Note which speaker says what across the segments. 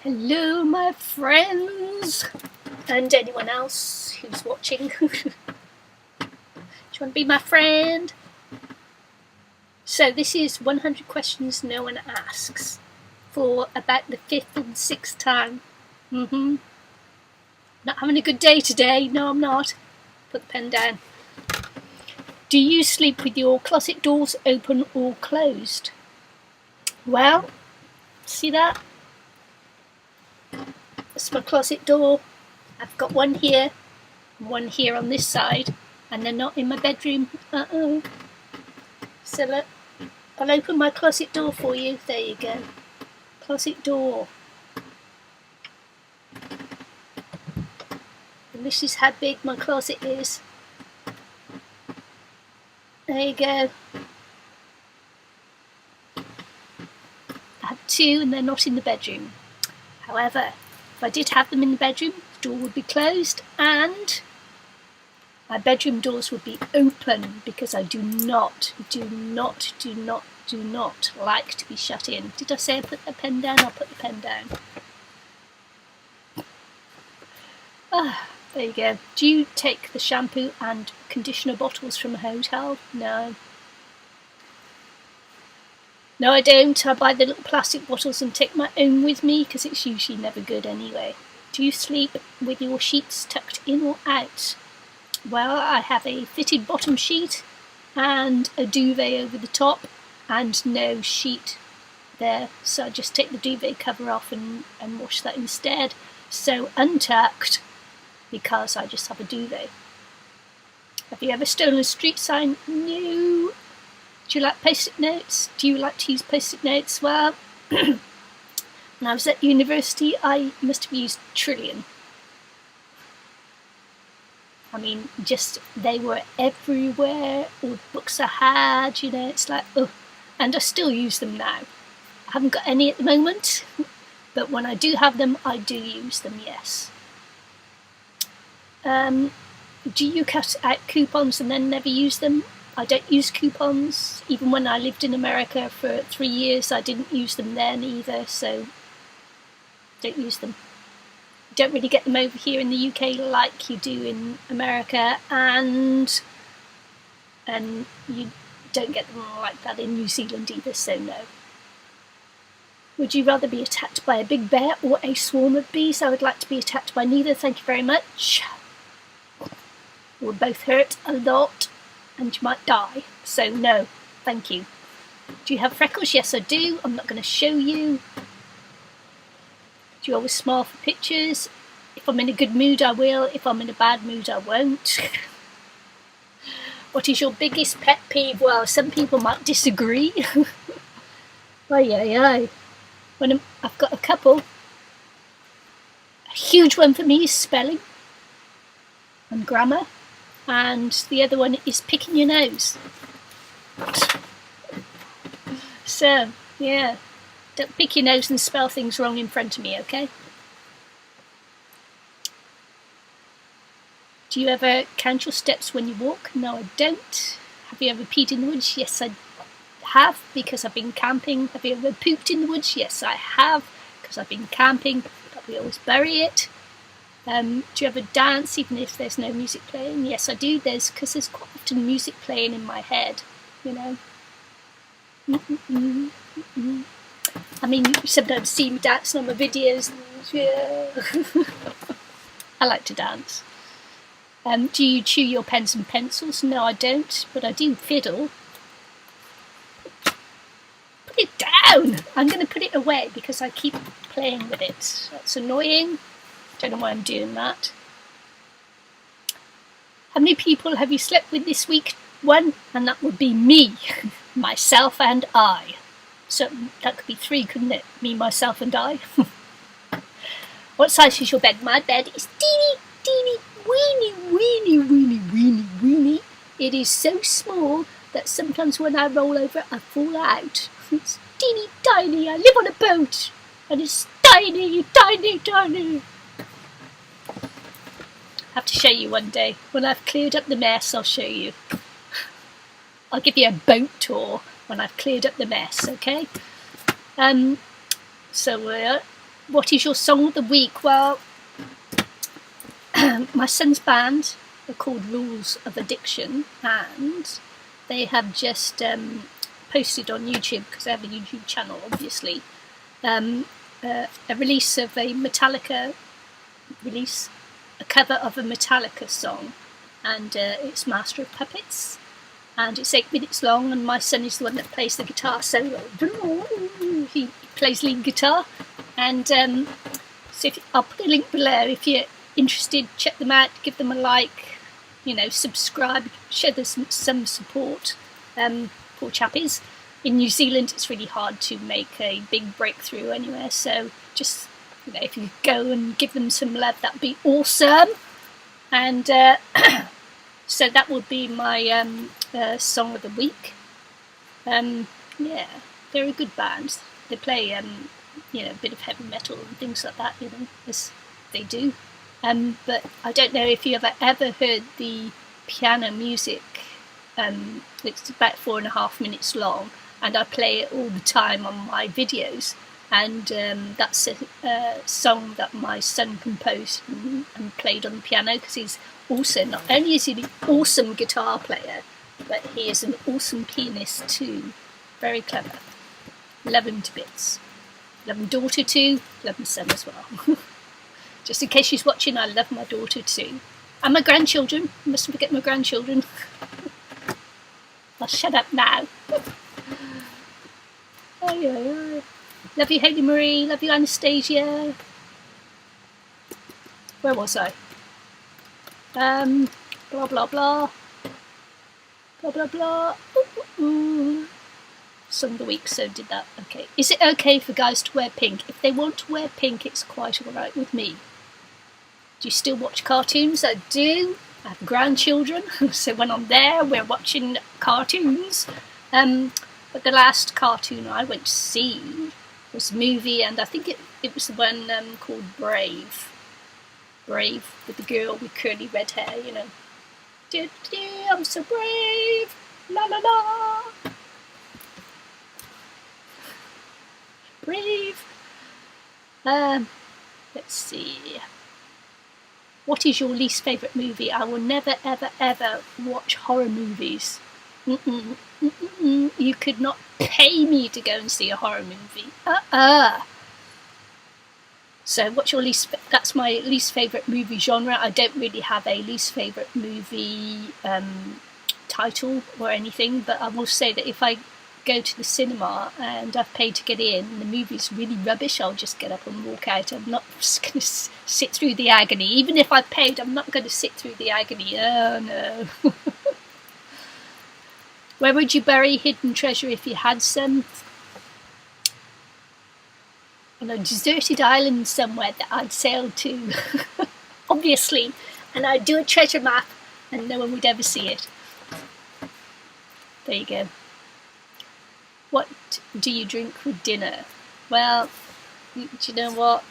Speaker 1: Hello, my friends, and anyone else who's watching. Do you want to be my friend? So this is 100 questions no one asks for about the 5th and 6th time. Not having a good day today. No, I'm not. Put the pen down. Do you sleep with your closet doors open or closed? Well, see that? That's my closet door. I've got one here on this side, and they're not in my bedroom. So look, I'll open my closet door for you. There you go. Closet door. And this is how big my closet is. There you go. I have two and they're not in the bedroom. However, if I did have them in the bedroom, the door would be closed and my bedroom doors would be open because I do not like to be shut in. Did I say I put the pen down? I'll put the pen down. There you go. Do you take the shampoo and conditioner bottles from a hotel? No. No, I don't. I buy the little plastic bottles and take my own with me because it's usually never good anyway. Do you sleep with your sheets tucked in or out? Well, I have a fitted bottom sheet and a duvet over the top and no sheet there. So I just take the duvet cover off and wash that instead. So untucked because I just have a duvet. Have you ever stolen a street sign? No. Do you like post-it notes? Do you like to use post-it notes? Well, when I was at university, I must have used a trillion. I mean, just they were everywhere. All the books I had, you know, it's like, oh, and I still use them now. I haven't got any at the moment, but when I do have them, I do use them, yes. Do you cut out coupons and then never use them? I don't use coupons. Even when I lived in America for 3 years, I didn't use them then either, so don't use them. You don't really get them over here in the UK like you do in America, and you don't get them like that in New Zealand either, so no. Would you rather be attacked by a big bear or a swarm of bees? I would like to be attacked by neither, thank you very much. It would both hurt a lot and you might die, so no, thank you. Do you have freckles? Yes, I do. I'm not going to show you. Do you always smile for pictures? If I'm in a good mood, I will. If I'm in a bad mood, I won't. What is your biggest pet peeve? Well, some people might disagree. Aye. When I've got a couple. A huge one for me is spelling and grammar. And the other one is picking your nose. So, yeah, don't pick your nose and spell things wrong in front of me, okay? Do you ever count your steps when you walk? No, I don't. Have you ever peed in the woods? Yes, I have, because I've been camping. Have you ever pooped in the woods? Yes, I have, because I've been camping, but we always bury it. Do you ever dance even if there's no music playing? Yes, I do. Because there's quite often music playing in my head, you know. I mean, you sometimes see me dancing on my videos. Yeah. I like to dance. Do you chew your pens and pencils? No, I don't, but I do fiddle. Put it down! I'm going to put it away because I keep playing with it. That's annoying. Don't know why I'm doing that. How many people have you slept with this week? One, and that would be me, myself and I. So that could be 3, couldn't it? Me, myself and I. What size is your bed? My bed is teeny, weeny. It is so small that sometimes when I roll over, I fall out. It's teeny tiny. I live on a boat, and it's tiny. I have to show you one day. When I've cleared up the mess, I'll show you. I'll give you a boat tour when I've cleared up the mess, okay? So What is your song of the week? Well, my son's band are called Rules of Addiction, and they have just posted on YouTube, because they have a YouTube channel, obviously, a release of a cover of a Metallica song, and it's Master of Puppets, and it's 8 minutes long, and my son is the one that plays the guitar solo. He plays lead guitar, and so I'll put a link below if you're interested. Check them out, give them a like, subscribe, show them some support. Poor chappies. In New Zealand it's really hard to make a big breakthrough anywhere, so just if you go and give them some love, that'd be awesome. And so that would be my song of the week. Yeah, they're a good band. They play a bit of heavy metal and things like that, as they do. But I don't know if you've ever heard the piano music. It's about 4.5 minutes long, and I play it all the time on my videos. And that's a song that my son composed and played on the piano, because he's also, not only is he an awesome guitar player, but he is an awesome pianist too. Very clever. Love him to bits. Love my daughter too. Love my son as well. Just in case she's watching, I love my daughter too. And my grandchildren. I mustn't forget my grandchildren. I'll shut up now. Oh. Love you, Hayley Marie. Love you, Anastasia. Where was I? Blah, blah, blah. Blah, blah, blah. Ooh. Song of the week, so did that. Okay. Is it okay for guys to wear pink? If they want to wear pink, it's quite alright with me. Do you still watch cartoons? I do. I have grandchildren, so when I'm there, we're watching cartoons. But the last cartoon I went to see was a movie, and I think it was the one called Brave. Brave, with the girl with curly red hair, I'm so brave, la la la. Brave. Let's see. What is your least favourite movie? I will never, ever, ever watch horror movies. You could not pay me to go and see a horror movie. So what's your that's my least favourite movie genre. I don't really have a least favourite movie title or anything, but I will say that if I go to the cinema and I've paid to get in and the movie's really rubbish, I'll just get up and walk out. I'm not just going to sit through the agony. Even if I've paid, I'm not going to sit through the agony. Oh no. Where would you bury hidden treasure if you had some? On a deserted island somewhere that I'd sail to, obviously, and I'd do a treasure map and no one would ever see it. There you go. What do you drink with dinner? Well, do you know what?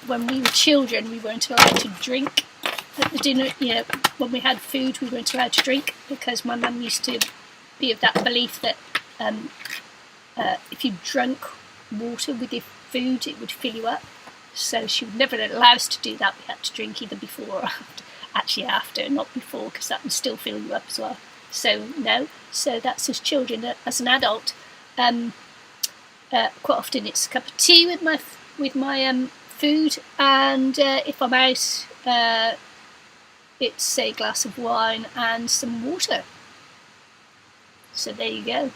Speaker 1: When we were children, we weren't allowed to drink at the dinner. When we had food, we weren't allowed to drink, because my mum used to be of that belief that if you drank water with your food, it would fill you up. So she would never allow us to do that. We had to drink either before or after. Actually after, not before, because that would still fill you up as well. So no. So that's as children. As an adult, quite often it's a cup of tea with my food, and if I'm out, it's a glass of wine and some water. So there you go.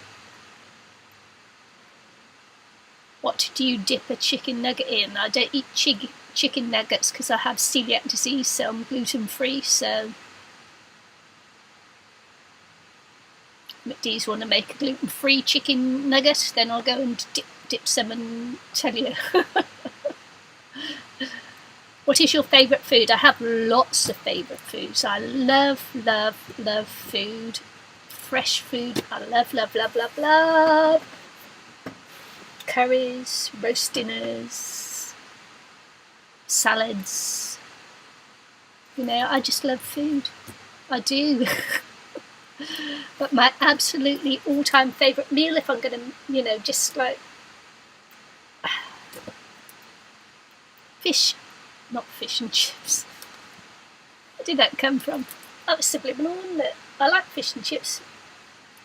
Speaker 1: What do you dip a chicken nugget in? I don't eat chicken nuggets because I have celiac disease, so I'm gluten free. So McDee's want to make a gluten free chicken nugget, then I'll go and dip some and tell you. What is your favourite food? I have lots of favourite foods. I love food. Fresh food. I love. Curries, roast dinners, salads. I just love food. I do. But my absolutely all-time favourite meal, if I'm going to, just like not fish and chips. Where did that come from? That was subliminal, wasn't it? I like fish and chips,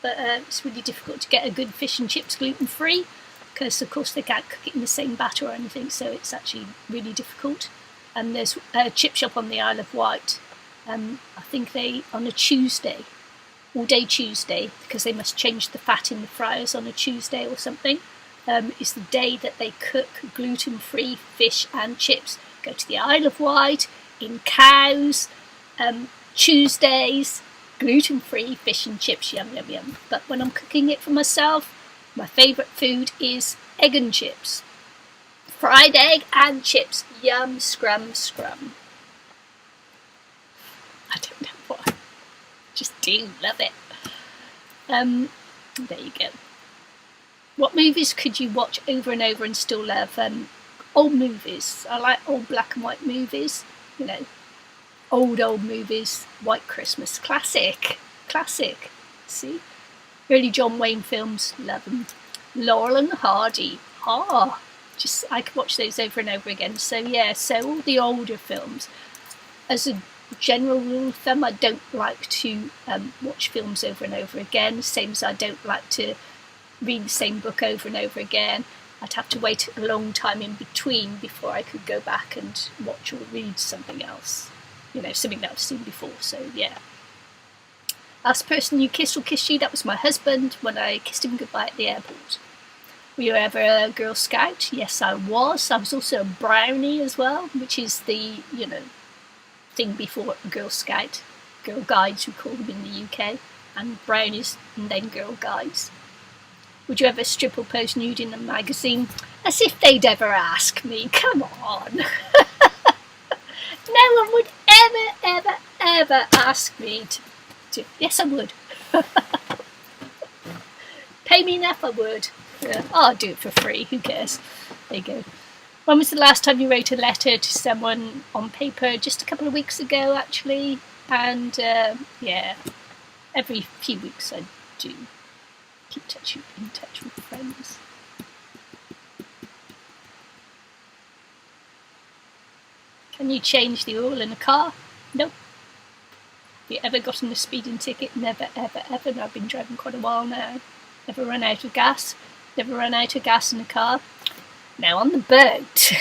Speaker 1: but it's really difficult to get a good fish and chips gluten-free because, of course, they can't cook it in the same batter or anything, so it's actually really difficult. And there's a chip shop on the Isle of Wight. I think they, on a Tuesday, all day Tuesday, because they must change the fat in the fryers on a Tuesday or something, is the day that they cook gluten-free fish and chips. Go to the Isle of Wight, in Cowes, Tuesdays, gluten-free fish and chips, yum yum yum. But when I'm cooking it for myself, my favourite food is egg and chips. Fried egg and chips, yum, scrum, scrum. I don't know why, just do love it. There you go. What movies could you watch over and over and still love? Old movies. I like old black and white movies, you know. Old movies, White Christmas, classic, see? Early John Wayne films, love them. Laurel and Hardy, I could watch those over and over again. So yeah, so all the older films. As a general rule of thumb, I don't like to watch films over and over again, same as I don't like to read the same book over and over again. I'd have to wait a long time in between before I could go back and watch or read something else. You know, something that I've seen before, so yeah. Last person you kissed or kissed you, that was my husband when I kissed him goodbye at the airport. Were you ever a Girl Scout? Yes, I was. I was also a Brownie as well, which is the, you know, thing before a Girl Scout. Girl Guides, we call them in the UK, and Brownies, and then Girl Guides. Would you ever strip or pose nude in a magazine? As if they'd ever ask me, come on. No one would ever ask me to. Yes, I would. Pay me enough, I would. I'll do it for free, who cares? There you go. When was the last time you wrote a letter to someone on paper? Just a couple of weeks ago, actually. And yeah, every few weeks I do keep in touch with friends. Can you change the oil in a car? Nope. Have you ever gotten a speeding ticket? Never, ever. And I've been driving quite a while now. Never run out of gas. Never run out of gas in a car. Now on the boat.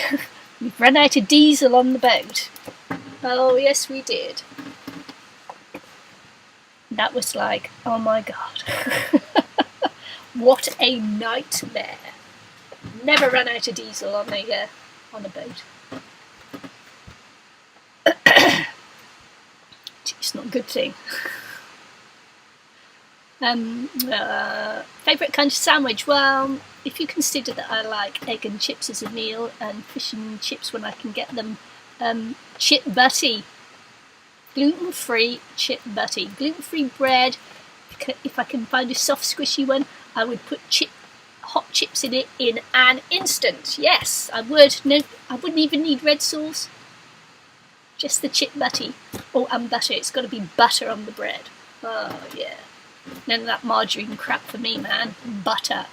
Speaker 1: We've run out of diesel on the boat. Oh yes, we did. That was like, oh my god. What a nightmare. Never run out of diesel on a boat. It's not a good thing. Favourite kind of sandwich? Well, if you consider that I like egg and chips as a meal and fish and chips when I can get them, chip butty. Gluten-free chip butty. Gluten-free bread. If I can find a soft squishy one, I would put hot chips in it in an instant. Yes, I would. No, I wouldn't even need red sauce. Just the chip butty. Oh, and butter. It's got to be butter on the bread. Oh, yeah. None of that margarine crap for me, man. Butter.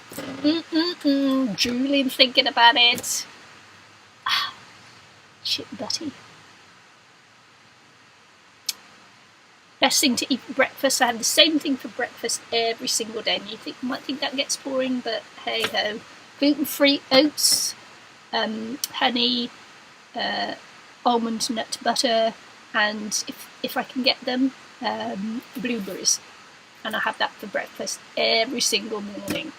Speaker 1: Drooling thinking about it. Chip butty. Best thing to eat for breakfast. I have the same thing for breakfast every single day. And you might think that gets boring, but hey ho. Gluten-free oats, honey, almond nut butter, and if I can get them, blueberries. And I have that for breakfast every single morning.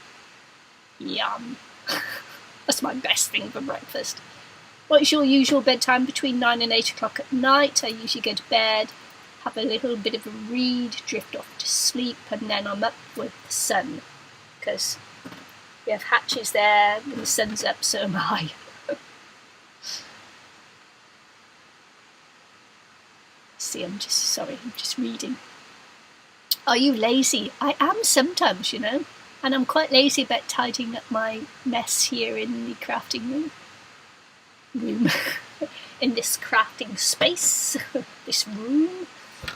Speaker 1: Yum. That's my best thing for breakfast. What is your usual bedtime? Between 9 and 8 o'clock at night. I usually go to bed, have a little bit of a read, drift off to sleep, and then I'm up with the sun. Because we have hatches there, when the sun's up, so am I. See, I'm just reading. Are you lazy? I am sometimes, you know, and I'm quite lazy about tidying up my mess here in the crafting room. In this crafting space, this room.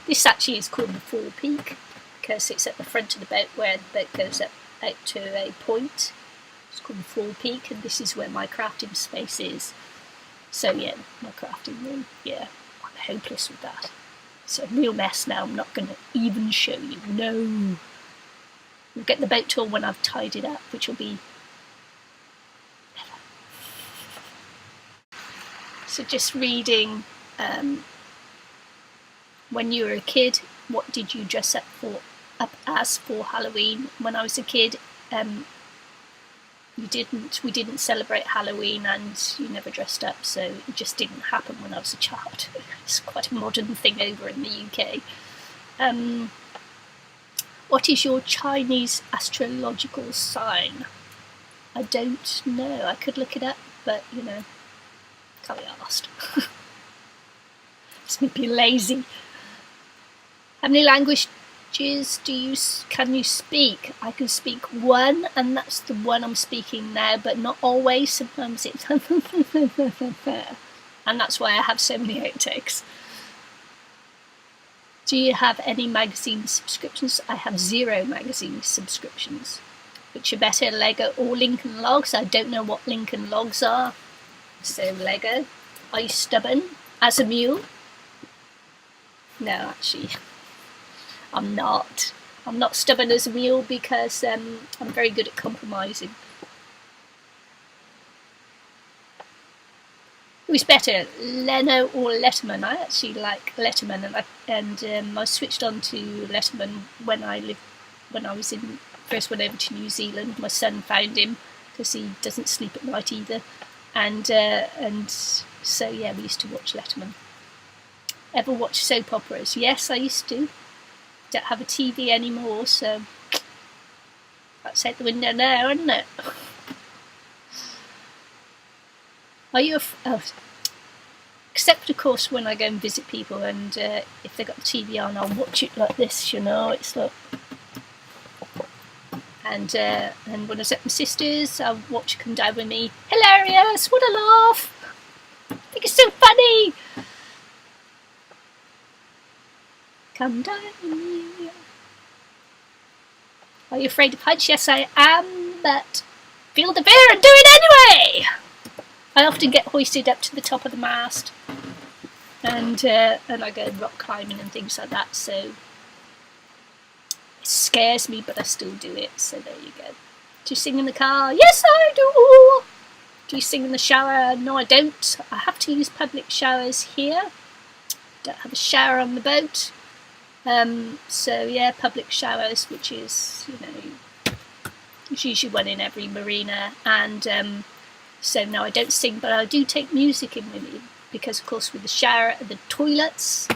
Speaker 1: This actually is called the forepeak because it's at the front of the boat where the boat goes up out to a point. It's called the forepeak, and this is where my crafting space is. So yeah, my crafting room, yeah, I'm hopeless with that. It's a real mess now. I'm not going to even show you. No. We'll get the boat tour when I've tied it up, which will be never. So just reading, when you were a kid, what did you dress up as for Halloween? When I was a kid, we didn't celebrate Halloween, and you never dressed up, so it just didn't happen when I was a child. It's quite a modern thing over in the UK. What is your Chinese astrological sign? I don't know. I could look it up, but can't be asked. It's me being lazy. How many languages can you speak? I can speak one, and that's the one I'm speaking now, but not always. Sometimes it's and that's why I have so many outtakes. Do you have any magazine subscriptions? I have 0 magazine subscriptions. Which are better, Lego or Lincoln Logs? I don't know what Lincoln Logs are. So Lego. Are you stubborn as a mule? No, actually, I'm not. I'm not stubborn as a mule because I'm very good at compromising. Who's better, Leno or Letterman? I actually like Letterman, and I switched on to Letterman when I first went over to New Zealand. My son found him because he doesn't sleep at night either, and so yeah, we used to watch Letterman. Ever watch soap operas? Yes, I used to. Don't have a TV anymore, so that's out the window now, isn't it? Are you except of course when I go and visit people, and if they've got the TV on, I'll watch it like this, it's like, and when I was at my sister's, I'll watch Come Down With Me. Hilarious, what a laugh, I think it's so funny. Come down with me. Are you afraid of heights? Yes, I am, but feel the fear and do it anyway. I often get hoisted up to the top of the mast, and I go rock climbing and things like that, so it scares me, but I still do it, so there you go. Do you sing in the car? Yes, I do. Do you sing in the shower? No, I don't. I have to use public showers here. Don't have a shower on the boat. So yeah, public showers, which is, there's usually one in every marina, and so no, I don't sing, but I do take music in with me, because of course with the shower and the toilets,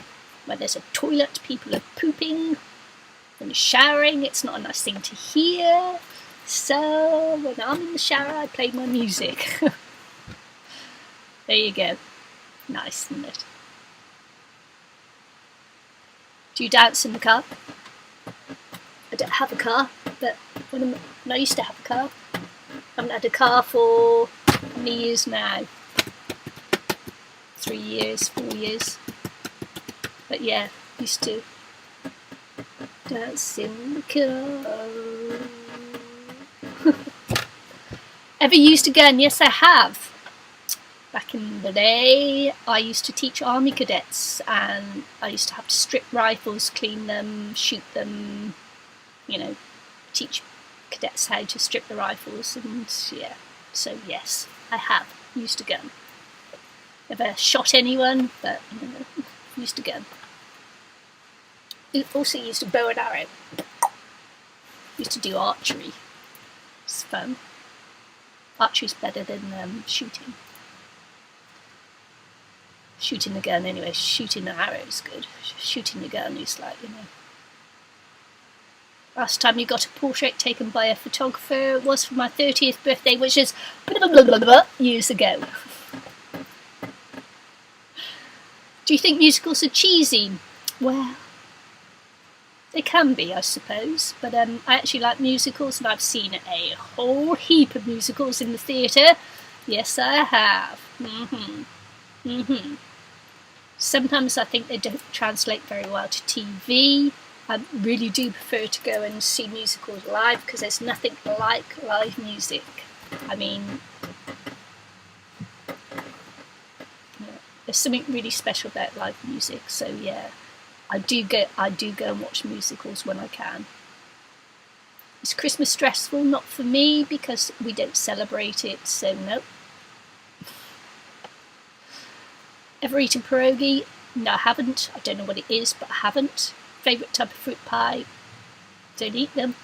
Speaker 1: where there's a toilet, people are pooping. When you're showering, it's not a nice thing to hear, so when I'm in the shower, I play my music. There you go. Nice, isn't it? Do you dance in the car? I don't have a car, but when I used to have a car. I haven't had a car for how many years now? 3 years, 4 years. But yeah, used to dance in the car. Ever used a gun? Yes, I have. Back in the day, I used to teach army cadets, and I used to have to strip rifles, clean them, shoot them, teach cadets how to strip the rifles, and yeah, so yes, I have used a gun. Never shot anyone, but used a gun. Also used a bow and arrow. Used to do archery. It's fun. Archery's better than shooting. Shooting the gun anyway, shooting the arrow is good. Shooting the gun is like, Last time you got a portrait taken by a photographer was for my 30th birthday, which is years ago. Do you think musicals are cheesy? Well, they can be, I suppose, but I actually like musicals, and I've seen a whole heap of musicals in the theatre. Yes, I have. Sometimes I think they don't translate very well to TV. I really do prefer to go and see musicals live, because there's nothing like live music. I mean, There's something really special about live music. So yeah, I do go and watch musicals when I can. Is Christmas stressful? Not for me, because we don't celebrate it, so no. Ever eaten pierogi? No, I haven't. I don't know what it is, but I haven't. Favourite type of fruit pie? Don't eat them.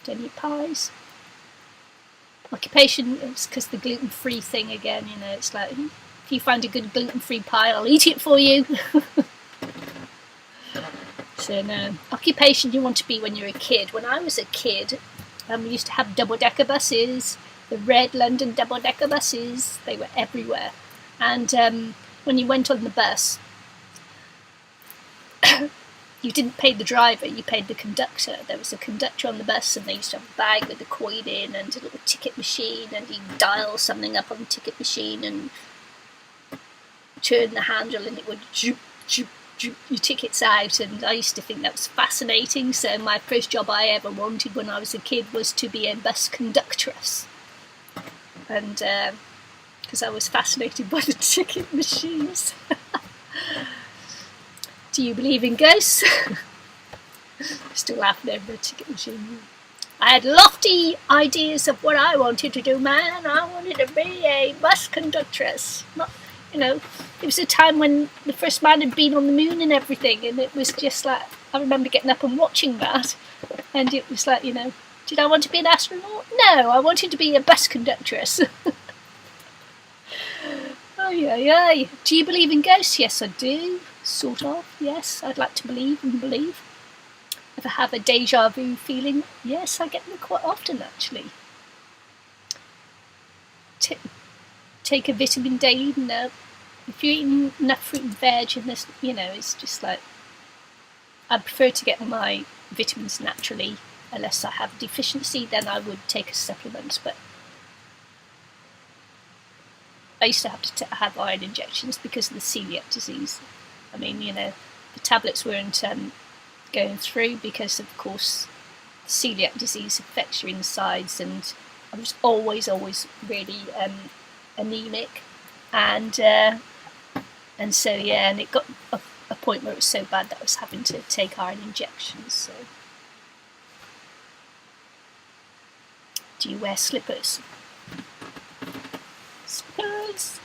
Speaker 1: Don't eat pies. Occupation, it's because the gluten-free thing again, you know, it's like, if you find a good gluten-free pie, I'll eat it for you. So no. Occupation you want to be when you're a kid. When I was a kid, we used to have double-decker buses, the red London double-decker buses. They were everywhere. And when you went on the bus, you didn't pay the driver, you paid the conductor. There was a conductor on the bus, and they used to have a bag with a coin in and a little ticket machine, and you dial something up on the ticket machine and turn the handle and it would zoop, zoop, zoop your tickets out. And I used to think that was fascinating. So my first job I ever wanted when I was a kid was to be a bus conductress. And because I was fascinated by the ticket machines. Do you believe in ghosts? Still laughing over the ticket machine. I had lofty ideas of what I wanted to do, man. I wanted to be a bus conductress. Not, you know, it was a time when the first man had been on the moon and everything, and it was just like, I remember getting up and watching that, and it was like, you know, did I want to be an astronaut? No, I wanted to be a bus conductress. Oh, yeah. Do you believe in ghosts? Yes, I do. Sort of, yes. I'd like to believe and believe. Ever have a deja vu feeling? Yes, I get them quite often, actually. Take a vitamin D? No. If you're eating enough fruit and veg, and this, you know, it's just like, I prefer to get my vitamins naturally. Unless I have a deficiency, then I would take a supplement. But I used to have to have iron injections because of the celiac disease. I mean, you know, the tablets weren't going through because, of course, celiac disease affects your insides, and I was always really anemic, and so yeah, and it got a point where it was so bad that I was having to take iron injections. So, do you wear slippers? Slippers.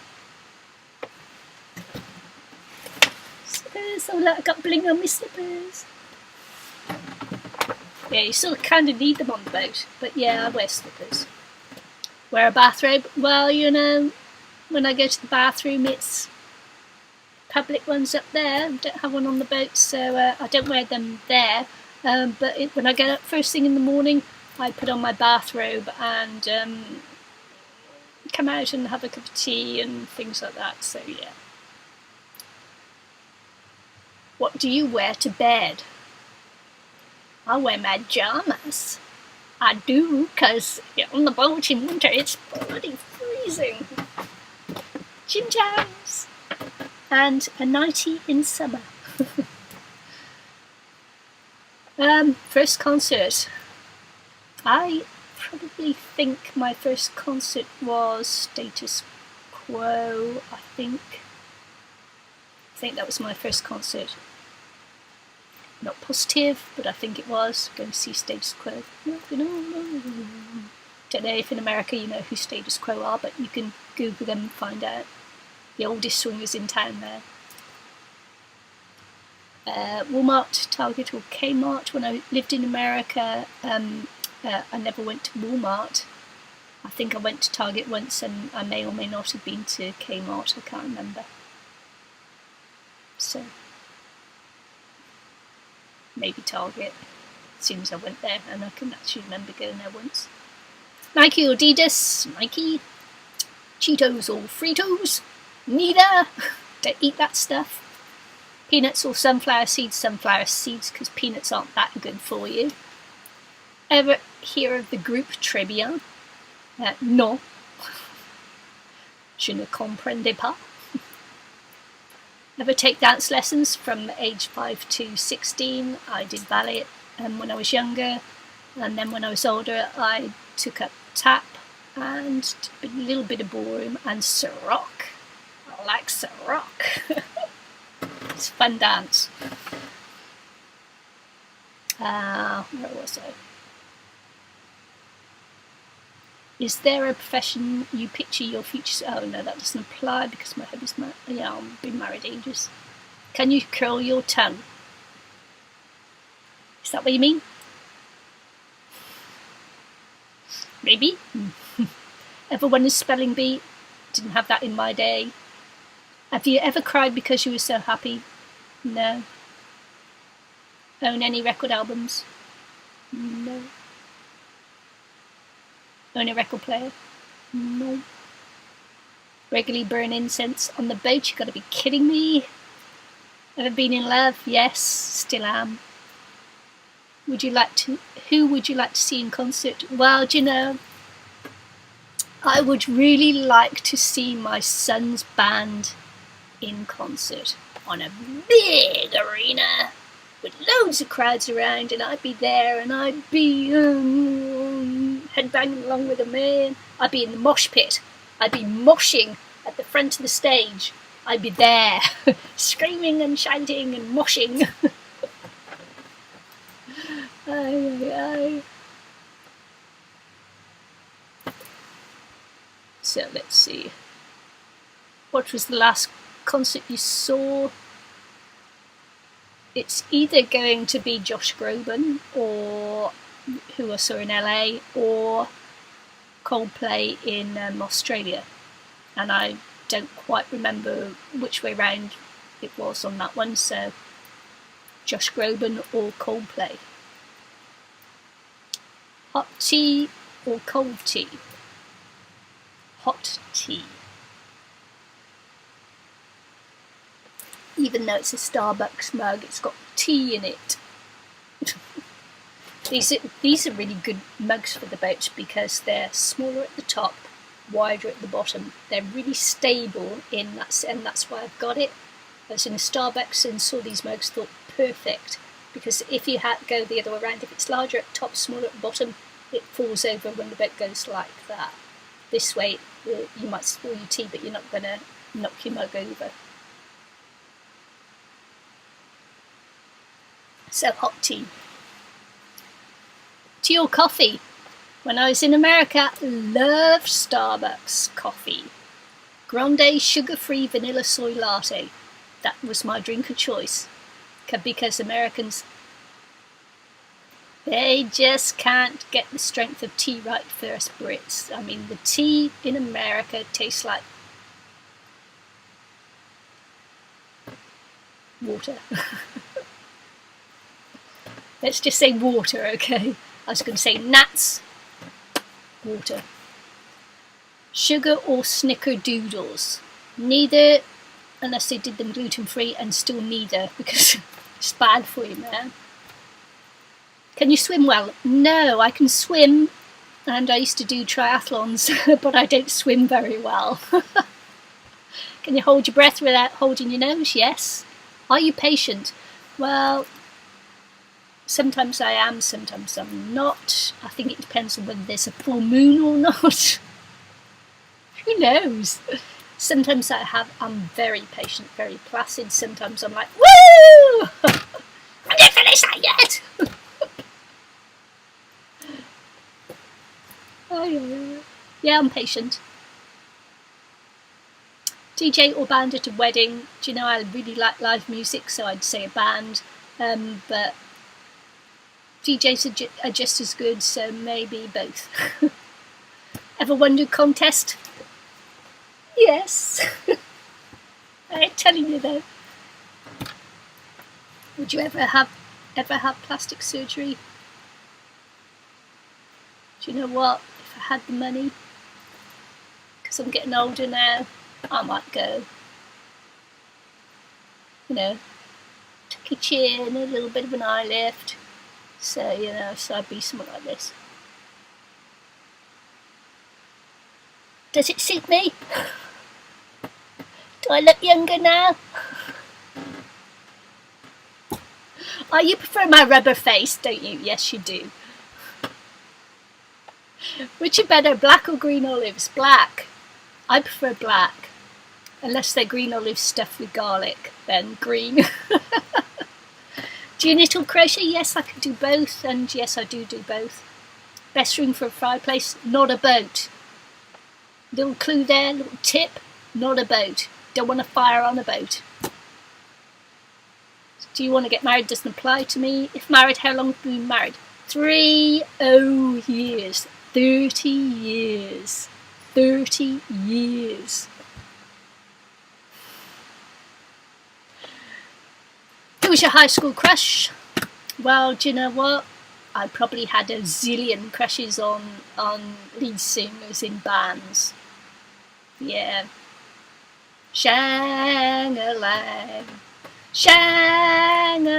Speaker 1: Oh look, I got bling on my slippers. Yeah, you still kind of need them on the boat, but yeah, I wear slippers. Wear a bathrobe? Well, you know, when I go to the bathroom, it's public ones up there. I don't have one on the boat, so I don't wear them there. But when I get up first thing in the morning, I put on my bathrobe and come out and have a cup of tea and things like that, so yeah. What do you wear to bed? I wear my pyjamas. I do, because on the boat in winter it's bloody freezing. Gym jams. And a nightie in summer. First concert. I probably think my first concert was Status Quo, I think that was my first concert. Not positive, but I think it was. Going to see Status Quo. Don't know if in America you know who Status Quo are, but you can Google them and find out. The oldest swingers in town there. Walmart, Target or Kmart. When I lived in America, I never went to Walmart. I think I went to Target once, and I may or may not have been to Kmart. I can't remember. So, maybe Target, as soon as I went there, and I can actually remember going there once. Nike or Adidas? Nike. Cheetos or Fritos? Neither. Don't eat that stuff. Peanuts or sunflower seeds? Sunflower seeds, because peanuts aren't that good for you. Ever hear of the group Tribia? No. Je ne comprends pas. Never take dance lessons from age 5 to 16. I did ballet when I was younger, and then when I was older I took up tap and a little bit of ballroom and rock. I likes to rock. It's a fun dance. Where was I? Is there a profession you picture your future? Oh no, that doesn't apply because my hubby's I've been married ages. Can you curl your tongue? Is that what you mean? Maybe. Ever won a spelling bee? Didn't have that in my day. Have you ever cried because you were so happy? No. Own any record albums? No. Own a record player? No. Regularly burn incense on the boat? You gotta be kidding me. Ever been in love? Yes, still am. Who would you like to see in concert? Well, do you know, I would really like to see my son's band in concert on a big arena with loads of crowds around, and I'd be there and I'd be headbanging along with them, man. I'd be in the mosh pit. I'd be moshing at the front of the stage. I'd be there screaming and shouting and moshing. So let's see. What was the last concert you saw? It's either going to be Josh Groban, or who I saw in LA, or Coldplay in Australia. And I don't quite remember which way round it was on that one, so Josh Groban or Coldplay. Hot tea or cold tea? Hot tea. Even though it's a Starbucks mug, it's got tea in it. These are really good mugs for the boat because they're smaller at the top, wider at the bottom. They're really stable in that, and that's why I've got it. I was in a Starbucks and saw these mugs, thought perfect, because if you go the other way around, if it's larger at the top, smaller at the bottom, it falls over when the boat goes like that. This way, you might spill your tea, but you're not going to knock your mug over. So hot tea. Tea or coffee? When I was in America, loved Starbucks coffee. Grande sugar-free vanilla soy latte. That was my drink of choice. Because Americans, they just can't get the strength of tea right for us Brits. I mean, the tea in America tastes like water. Let's just say water, okay? I was going to say nuts, water. Sugar or snickerdoodles? Neither, unless they did them gluten-free, and still neither, because it's bad for you, man. Can you swim well? No, I can swim, and I used to do triathlons, but I don't swim very well. Can you hold your breath without holding your nose? Yes. Are you patient? Well, sometimes I am, sometimes I'm not. I think it depends on whether there's a full moon or not. Who knows? Sometimes I'm very patient, very placid. Sometimes I'm like, woo! I didn't finish that yet! Yeah, I'm patient. DJ or band at a wedding? Do you know, I really like live music, so I'd say a band. But DJs are just as good, so maybe both. Ever won a contest? Yes. I'm telling you though. Would you ever have plastic surgery? Do you know what? If I had the money, because I'm getting older now, I might go. You know, tuck your chin, a little bit of an eye lift. So, you know, so I'd be something like this. Does it suit me? Do I look younger now? Oh, you prefer my rubber face, don't you? Yes, you do. Which are better, black or green olives? Black. I prefer black. Unless they're green olives stuffed with garlic, then green. Do you knit or crochet? Yes, I can do both, and yes, I do both. Best room for a fireplace? Not a boat. Little clue there, little tip, not a boat. Don't want to fire on a boat. Do you want to get married? Doesn't apply to me. If married, how long have you been married? 30 years. 30 years. 30 years. Who was your high school crush? Well, do you know what? I probably had a zillion crushes on lead singers in bands. Yeah. Shang-a-lang, shang-a-lang,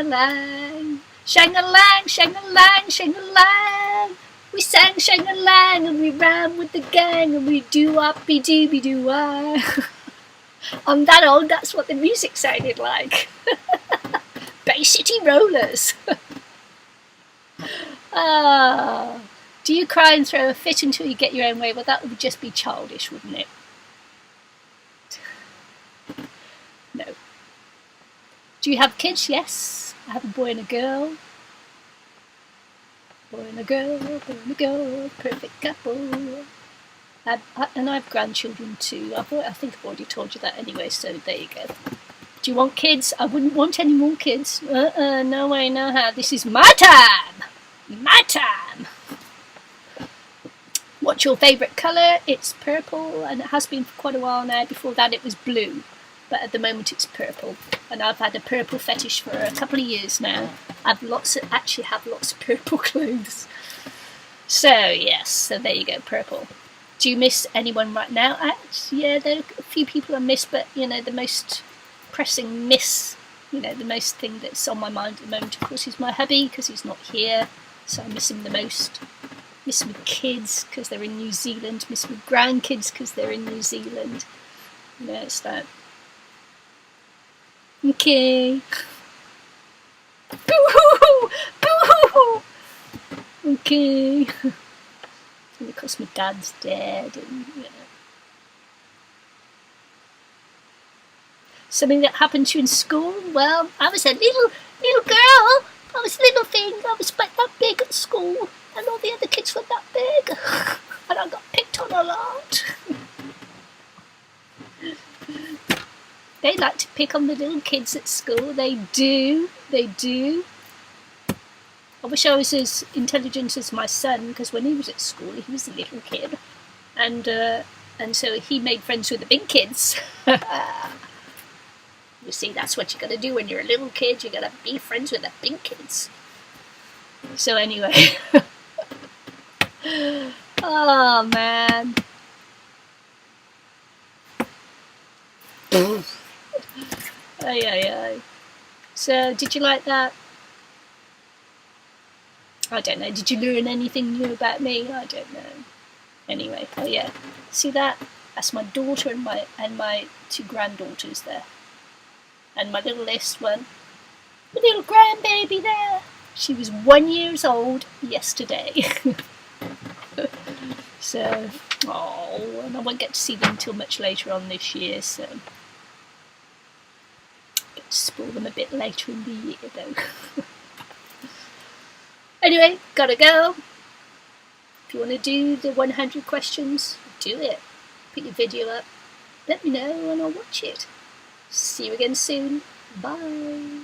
Speaker 1: shang-a-lang, shang-a-lang, shang-a-lang. We sang shang-a-lang and we ran with the gang and we do-up-be-doo-be-doo-ah. I'm that old, that's what the music sounded like. Bay City Rollers. Do you cry and throw a fit until you get your own way? Well, that would just be childish, wouldn't it? No. Do you have kids? Yes. I have a boy and a girl. Boy and a girl, boy and a girl, perfect couple. And I have grandchildren too. I think I've already told you that anyway, so there you go. Do you want kids? I wouldn't want any more kids. No way, no how. This is my time! My time! What's your favourite colour? It's purple, and it has been for quite a while now. Before that it was blue, but at the moment it's purple. And I've had a purple fetish for a couple of years now. I actually have lots of purple clothes. So yes, so there you go, purple. Do you miss anyone right now? Yeah, there are a few people I miss, but you know, the most pressing miss, you know, the most thing that's on my mind at the moment, of course, is my hubby, because he's not here, so I miss him the most. Miss my kids because they're in New Zealand. Miss my grandkids because they're in New Zealand. You know, it's that. Okay. Boo-hoo! Boo-hoo! Okay. And of course my dad's dead, and you know. Something that happened to you in school? Well, I was a little girl. I was a little thing. I was about that big at school, and all the other kids were that big, and I got picked on a lot. They like to pick on the little kids at school. They do. They do. I wish I was as intelligent as my son, because when he was at school, he was a little kid, and so he made friends with the big kids. You see, that's what you got to do when you're a little kid. You got to be friends with the big kids. So anyway, oh man. Ay. So, did you like that? I don't know. Did you learn anything new about me? I don't know. Anyway, oh yeah. See that? That's my daughter and my two granddaughters there. And my littlest one, my little grandbaby there. She was 1 year old yesterday. So, and I won't get to see them until much later on this year, so get to spoil them a bit later in the year though. Anyway, gotta go. If you want to do the 100 questions, do it. Put your video up. Let me know and I'll watch it. See you again soon. Bye.